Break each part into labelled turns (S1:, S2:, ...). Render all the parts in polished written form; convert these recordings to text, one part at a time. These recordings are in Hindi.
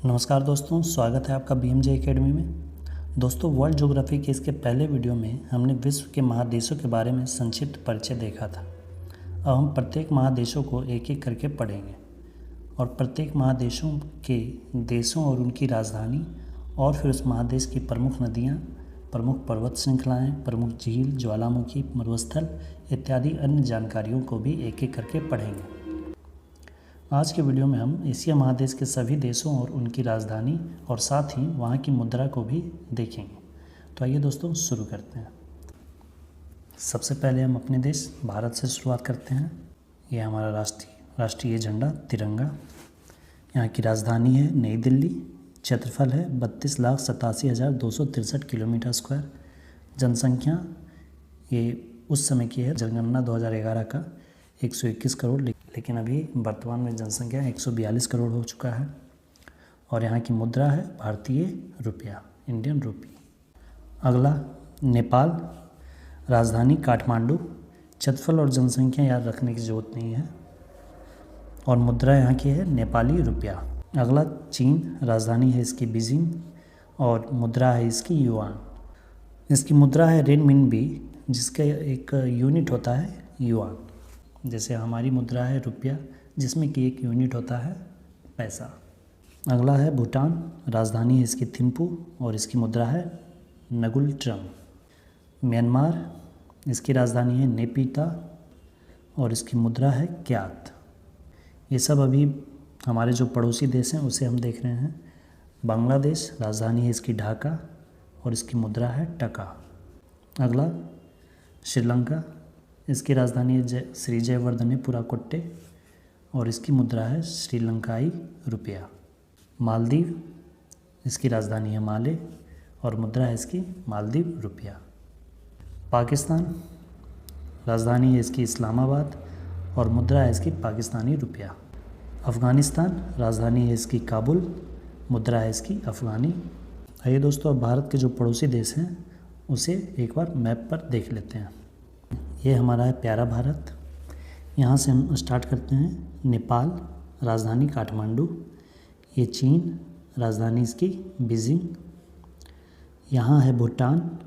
S1: नमस्कार दोस्तों, स्वागत है आपका BMJ एकेडमी में। दोस्तों, वर्ल्ड ज्योग्राफी के इसके पहले वीडियो में हमने विश्व के महादेशों के बारे में संक्षिप्त परिचय देखा था। अब हम प्रत्येक महादेशों को एक एक करके पढ़ेंगे और प्रत्येक महादेशों के देशों और उनकी राजधानी और फिर उस महादेश की प्रमुख नदियाँ, प्रमुख पर्वत श्रृंखलाएँ, प्रमुख झील, ज्वालामुखी, मरुस्थल इत्यादि अन्य जानकारियों को भी एक एक करके पढ़ेंगे। आज के वीडियो में हम एशिया महादेश के सभी देशों और उनकी राजधानी और साथ ही वहाँ की मुद्रा को भी देखेंगे। तो आइए दोस्तों शुरू करते हैं। सबसे पहले हम अपने देश भारत से शुरुआत करते हैं। यह हमारा राष्ट्रीय झंडा तिरंगा। यहाँ की राजधानी है नई दिल्ली। क्षेत्रफल है 32,87,263 किलोमीटर स्क्वायर। जनसंख्या ये उस समय की है जनगणना 2011 का 121 करोड़, लेकिन अभी वर्तमान में जनसंख्या 142 करोड़ हो चुका है। और यहाँ की मुद्रा है भारतीय रुपया, इंडियन रूपी। अगला नेपाल। राजधानी काठमांडू। क्षेत्रफल और जनसंख्या याद रखने की जरूरत नहीं है। और मुद्रा यहाँ की है नेपाली रुपया। अगला चीन। राजधानी है इसकी बीजिंग और मुद्रा है इसकी युआन। इसकी मुद्रा है रेनमिनबी, जिसका एक यूनिट होता है युआन। जैसे हमारी मुद्रा है रुपया, जिसमें कि एक यूनिट होता है पैसा। अगला है भूटान। राजधानी है इसकी थिम्पू और इसकी मुद्रा है नगुल ट्रंग। म्यांमार। इसकी राजधानी है नेपिता और इसकी मुद्रा है क्यात। ये सब अभी हमारे जो पड़ोसी देश हैं उसे हम देख रहे हैं। बांग्लादेश। राजधानी है इसकी ढाका और इसकी मुद्रा है टका। अगला श्रीलंका। इसकी राजधानी है श्री जयवर्धनेपुरा कोट्टे और इसकी मुद्रा है श्रीलंकाई रुपया। मालदीव। इसकी राजधानी है माले और मुद्रा है इसकी मालदीव रुपया। पाकिस्तान। राजधानी है इसकी इस्लामाबाद और मुद्रा है इसकी पाकिस्तानी रुपया। अफ़गानिस्तान। राजधानी है इसकी काबुल, मुद्रा है इसकी अफ़गानी। आइए दोस्तों, अब भारत के जो पड़ोसी देश हैं उसे एक बार मैप पर देख लेते हैं। ये हमारा है प्यारा भारत। यहाँ से हम स्टार्ट करते हैं। नेपाल। राजधानी काठमांडू। ये चीन। राजधानी इसकी बीजिंग। यहाँ है भूटान।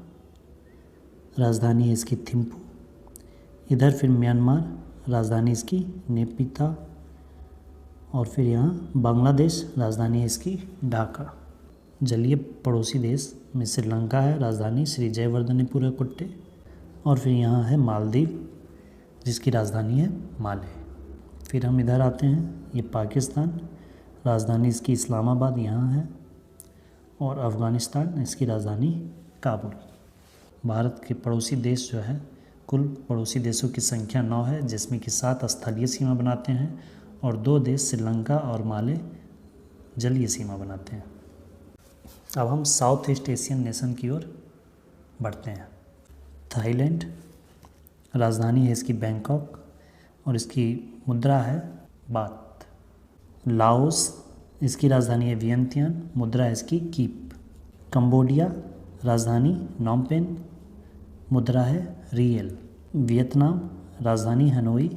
S1: राजधानी है इसकी थिम्पू। इधर फिर म्यांमार। राजधानी इसकी नेपिता। और फिर यहाँ बांग्लादेश। राजधानी है इसकी ढाका। जलीय पड़ोसी देश में श्रीलंका है। राजधानी श्री जयवर्धनेपुरा कोट्टे। और फिर यहाँ है मालदीव, जिसकी राजधानी है माले। फिर हम इधर आते हैं, ये पाकिस्तान। राजधानी इसकी इस्लामाबाद यहाँ है। और अफ़गानिस्तान, इसकी राजधानी काबुल। भारत के पड़ोसी देश जो है, कुल पड़ोसी देशों की संख्या 9 है, जिसमें कि 7 स्थलीय सीमा बनाते हैं और 2 देश श्रीलंका और माले जलीय सीमा बनाते हैं। अब हम साउथ ईस्ट एशियन नेशन की ओर बढ़ते हैं। थाईलैंड। राजधानी है इसकी बैंकॉक और इसकी मुद्रा है बात। लाओस। इसकी राजधानी है वियंतियान, मुद्रा है इसकी कीप। कंबोडिया। राजधानी नॉमपेन, मुद्रा है रियल। वियतनाम। राजधानी हनोई,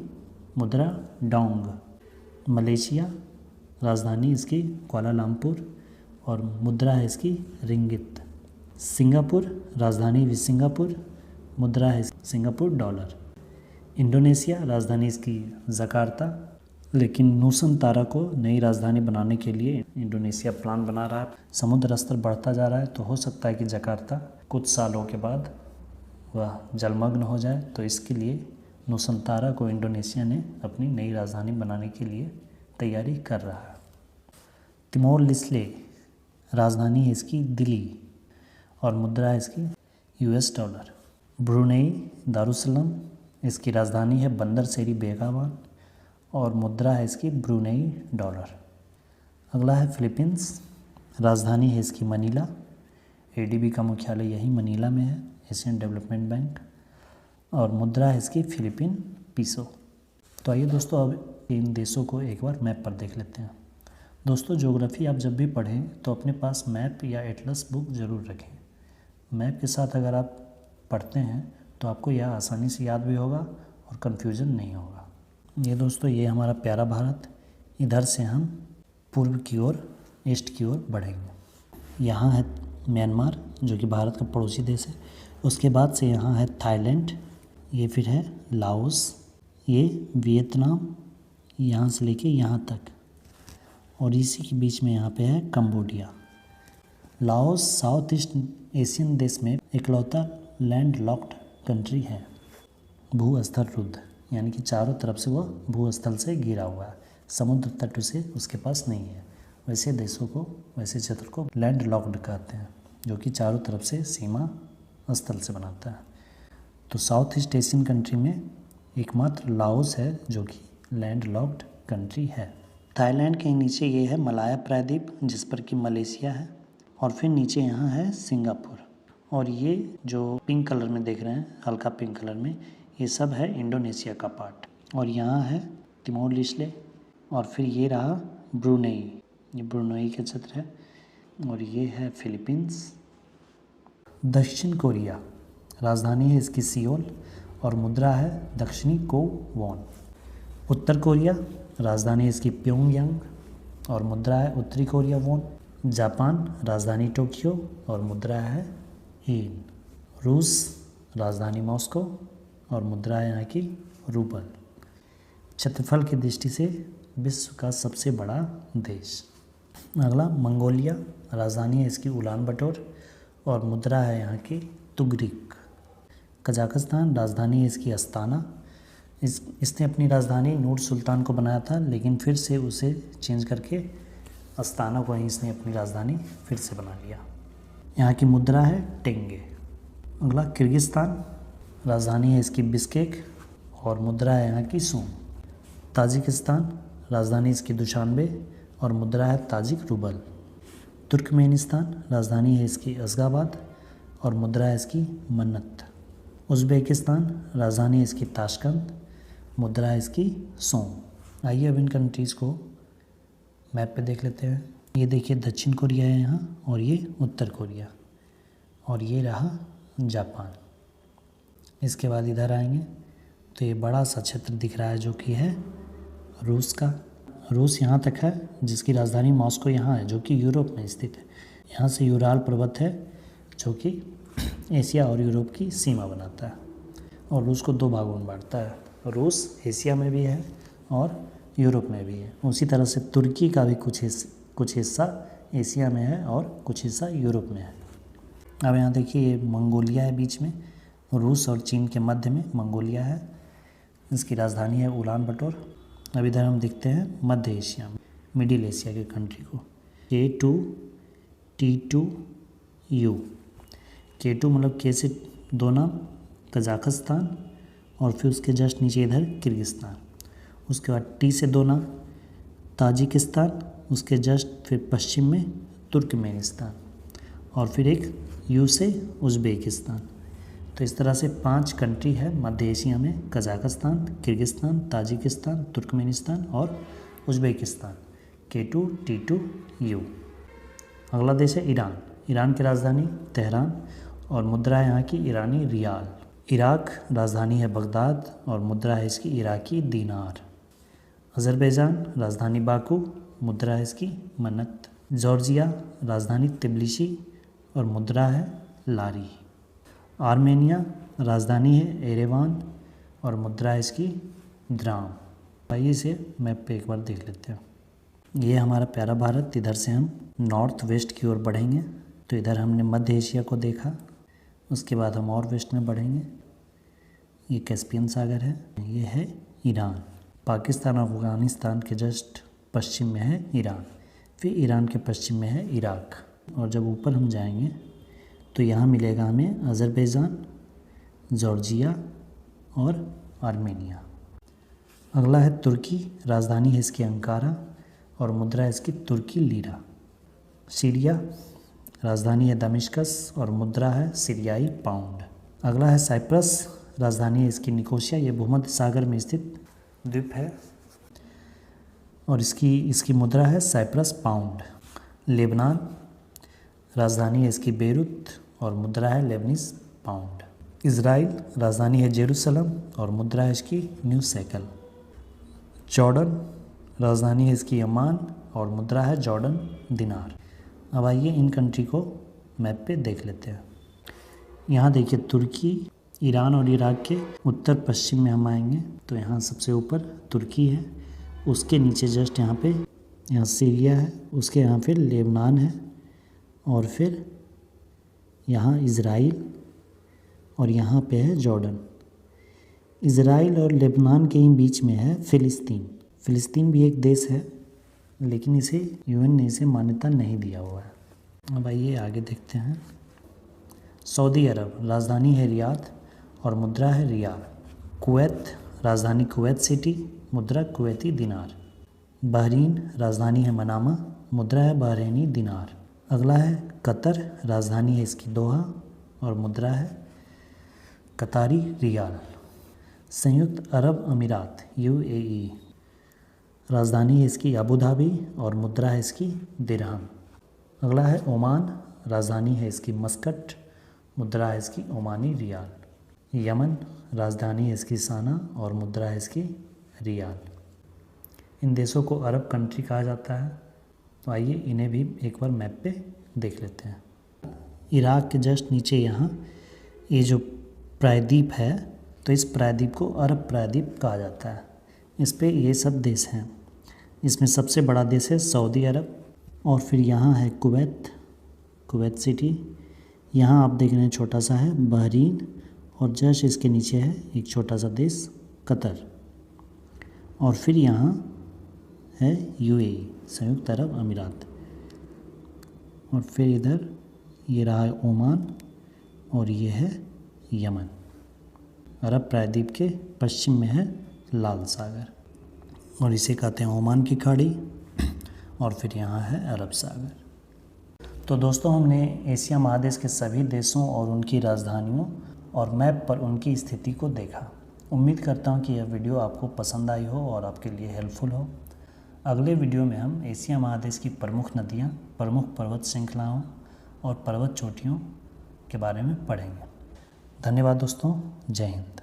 S1: मुद्रा डोंग। मलेशिया। राजधानी इसकी कुआलालंपुर और मुद्रा है इसकी रिंगित। सिंगापुर। राजधानी भी सिंगापुर, मुद्रा है सिंगापुर डॉलर। इंडोनेशिया। राजधानी इसकी जकार्ता, लेकिन नूसनतारा को नई राजधानी बनाने के लिए इंडोनेशिया प्लान बना रहा है। समुद्र स्तर बढ़ता जा रहा है, तो हो सकता है कि जकार्ता कुछ सालों के बाद वह जलमग्न हो जाए। तो इसके लिए नूसनतारा को इंडोनेशिया ने अपनी नई राजधानी बनाने के लिए तैयारी कर रहा है। तिमोर लिस्टे। राजधानी है इसकी दिल्ली और मुद्रा है इसकी US डॉलर। ब्रुनेई दारुसलाम। इसकी राजधानी है बंदर सेरी बेगावान और मुद्रा है इसकी ब्रुनेई डॉलर। अगला है फिलीपींस। राजधानी है इसकी मनीला। ADB का मुख्यालय यही मनीला में है, एशियन डेवलपमेंट बैंक। और मुद्रा है इसकी फिलीपीन पीसो। तो आइए दोस्तों, अब इन देशों को एक बार मैप पर देख लेते हैं। दोस्तों, ज्योग्राफी आप जब भी पढ़ें तो अपने पास मैप या एटलस बुक ज़रूर रखें। मैप के साथ अगर आप पढ़ते हैं तो आपको यह आसानी से याद भी होगा और कन्फ्यूज़न नहीं होगा। ये दोस्तों, ये हमारा प्यारा भारत। इधर से हम पूर्व की ओर ईस्ट की ओर बढ़ेंगे। यहाँ है म्यांमार जो कि भारत का पड़ोसी देश है। उसके बाद से यहाँ है थाईलैंड, ये फिर है लाओस, ये वियतनाम, यहाँ से लेके यहाँ तक, और इसी के बीच में यहाँ पे है Cambodia. Laos south east Asian देश में इकलौता लैंड लॉक्ड कंट्री है, भूस्थल रुद्ध, यानी कि चारों तरफ से वह भूस्थल से घिरा हुआ है, समुद्र तट से उसके पास नहीं है। वैसे देशों को, वैसे क्षेत्र को लैंड लॉक्ड कहते हैं, जो कि चारों तरफ से सीमा स्थल से बनाता है। तो साउथ ईस्ट एशियन कंट्री में एकमात्र लाओस है जो कि लैंड लॉक्ड कंट्री है। थाईलैंड के नीचे ये है मलाया प्रायद्वीप, जिस पर कि मलेशिया है, और फिर नीचे यहाँ है सिंगापुर, और ये जो पिंक कलर में देख रहे हैं, हल्का पिंक कलर में, ये सब है इंडोनेशिया का पार्ट। और यहाँ है तिमोर लेस्टे, और फिर ये रहा ब्रुनेई, ये ब्रुनेई का क्षेत्र है, और ये है फिलीपींस। दक्षिण कोरिया, राजधानी है इसकी सियोल, और मुद्रा है दक्षिणी को वॉन। उत्तर कोरिया, राजधानी है इसकी प्योंगयांग, और मुद्रा है उत्तरी कोरिया वॉन। जापान, राजधानी टोक्यो, और मुद्रा है येन। रूस, राजधानी मॉस्को, और मुद्रा है यहाँ की रूबल। क्षेत्रफल की दृष्टि से विश्व का सबसे बड़ा देश। अगला मंगोलिया, राजधानी है इसकी उलान बटोर, और मुद्रा है यहाँ की तुगरिक। कजाकिस्तान, राजधानी है इसकी अस्ताना। इसने अपनी राजधानी नूर सुल्तान को बनाया था, लेकिन फिर से उसे चेंज करके अस्ताना को ही इसने अपनी राजधानी फिर से बना लिया। यहाँ की मुद्रा है टेंगे। अगला किर्गिस्तान, राजधानी है इसकी बिश्केक, और मुद्रा है यहाँ की सूम। ताजिकिस्तान, राजधानी इसकी दुशानबे, और मुद्रा है ताजिक रूबल। तुर्कमेनिस्तान, राजधानी है इसकी अशगाबाद, और मुद्रा है इसकी मन्नत। उज़्बेकिस्तान, राजधानी है इसकी ताशकंद, मुद्रा है इसकी सोम। आइए अब इन कंट्रीज़ को मैप पे देख लेते हैं। ये देखिए दक्षिण कोरिया है यहाँ, और ये उत्तर कोरिया, और ये रहा जापान। इसके बाद इधर आएंगे तो ये बड़ा सा क्षेत्र दिख रहा है जो कि है रूस का। रूस यहाँ तक है, जिसकी राजधानी मॉस्को यहाँ है, जो कि यूरोप में स्थित है। यहाँ से यूराल पर्वत है जो कि एशिया और यूरोप की सीमा बनाता है, और रूस को दो भागों में बांटता है। रूस एशिया में भी है और यूरोप में भी है। उसी तरह से तुर्की का भी कुछ हिस्सा एशिया में है और कुछ हिस्सा यूरोप में है। अब यहाँ देखिए ये मंगोलिया है बीच में, रूस और चीन के मध्य में मंगोलिया है। इसकी राजधानी है उलान बटोर। अब इधर हम देखते हैं मध्य एशिया में, मिडिल एशिया के कंट्री को। K2T2U, K2 मतलब के से दो नाम, कजाकिस्तान, और फिर उसके जस्ट नीचे इधर किर्गिस्तान। उसके बाद टी से दो नाम, ताजिकिस्तान, उसके जस्ट फिर पश्चिम में तुर्कमेनिस्तान, और फिर एक यू से उज़्बेकिस्तान। तो इस तरह से 5 कंट्री है मध्य एशिया में, कजाकिस्तान, किर्गिस्तान, ताजिकिस्तान, तुर्कमेनिस्तान और उज़्बेकिस्तान। K2T2U। अगला देश है ईरान। ईरान की राजधानी तेहरान, और मुद्रा है यहाँ की ईरानी रियाल। इराक, राजधानी है बगदाद, और मुद्रा है इसकी इराकी दीनार। अज़रबैजान, राजधानी बाकू, मुद्रा है इसकी मन्नत। जॉर्जिया, राजधानी तिब्लिसी, और मुद्रा है लारी। आर्मेनिया, राजधानी है एरेवान, और मुद्रा है इसकी द्राम। आइए इसे मैप पे एक बार देख लेते हैं। ये हमारा प्यारा भारत। इधर से हम नॉर्थ वेस्ट की ओर बढ़ेंगे तो इधर हमने मध्य एशिया को देखा, उसके बाद हम और वेस्ट में बढ़ेंगे। ये कैस्पियन सागर है, ये है ईरान। पाकिस्तान और अफ़गानिस्तान के जस्ट पश्चिम में है ईरान, फिर ईरान के पश्चिम में है इराक, और जब ऊपर हम जाएंगे तो यहाँ मिलेगा हमें अज़रबैजान, जॉर्जिया और आर्मेनिया। अगला है तुर्की, राजधानी है इसकी अंकारा, और मुद्रा है इसकी तुर्की लीरा। सीरिया, राजधानी है दमिश्कस, और मुद्रा है सीरियाई पाउंड। अगला है साइप्रस, राजधानी है इसकी निकोसिया। ये भूमध्य सागर में स्थित द्वीप है, और इसकी मुद्रा है साइप्रस पाउंड। लेबनान, राजधानी है इसकी बेरूत, और मुद्रा है लेबनीज पाउंड। इज़राइल, राजधानी है जेरूसलम, और मुद्रा है इसकी न्यू शेकल। जॉर्डन, राजधानी है इसकी अमान, और मुद्रा है जॉर्डन दिनार। अब आइए इन कंट्री को मैप पे देख लेते हैं। यहाँ देखिए तुर्की, ईरान और इराक के उत्तर पश्चिम में हम आएंगे तो यहाँ सबसे ऊपर तुर्की है, उसके नीचे जस्ट यहाँ पे यहाँ सीरिया है, उसके यहाँ फिर लेबनान है, और फिर यहाँ इज़राइल, और यहाँ पे है जॉर्डन। इज़राइल और लेबनान के ही बीच में है फ़िलिस्तीन। फ़िलिस्तीन भी एक देश है, लेकिन इसे यूएन ने इसे मान्यता नहीं दिया हुआ है। अब आइए आगे देखते हैं। सऊदी अरब, राजधानी है रियाद और मुद्रा है रियाल। कुवैत, राजधानी कुवैत सिटी, मुद्रा कुवैती दिनार। बहरीन, राजधानी है मनामा, मुद्रा है बहरीनी दिनार। अगला है कतर, राजधानी है इसकी दोहा और मुद्रा है कतारी रियाल। संयुक्त अरब अमीरात UAE, राजधानी है इसकी अबू धाबी और मुद्रा है इसकी दिरहम। अगला है ओमान, राजधानी है इसकी मस्कट, मुद्रा है इसकी ओमानी रियाल। यमन, राजधानी है इसकी साना और मुद्रा है इसकी रियाल। इन देशों को अरब कंट्री कहा जाता है, तो आइए इन्हें भी एक बार मैप पे देख लेते हैं। इराक के जस्ट नीचे यहाँ ये जो प्रायद्वीप है, तो इस प्रायद्वीप को अरब प्रायद्वीप कहा जाता है। इस पे ये सब देश हैं। इसमें सबसे बड़ा देश है सऊदी अरब, और फिर यहाँ है कुवैत सिटी। यहाँ आप देख रहे हैं छोटा सा है बहरीन, और जस्ट इसके नीचे है एक छोटा सा देश कतर, और फिर यहाँ है UAE, संयुक्त अरब अमीरात, और फिर इधर ये रहा है ओमान, और ये है यमन। अरब प्रायद्वीप के पश्चिम में है लाल सागर, और इसे कहते हैं ओमान की खाड़ी, और फिर यहाँ है अरब सागर। तो दोस्तों, हमने एशिया महादेश के सभी देशों और उनकी राजधानियों और मैप पर उनकी स्थिति को देखा। उम्मीद करता हूँ कि यह वीडियो आपको पसंद आई हो और आपके लिए हेल्पफुल हो। अगले वीडियो में हम एशिया महादेश की प्रमुख नदियाँ, प्रमुख पर्वत श्रृंखलाओं और पर्वत चोटियों के बारे में पढ़ेंगे। धन्यवाद दोस्तों, जय हिंद।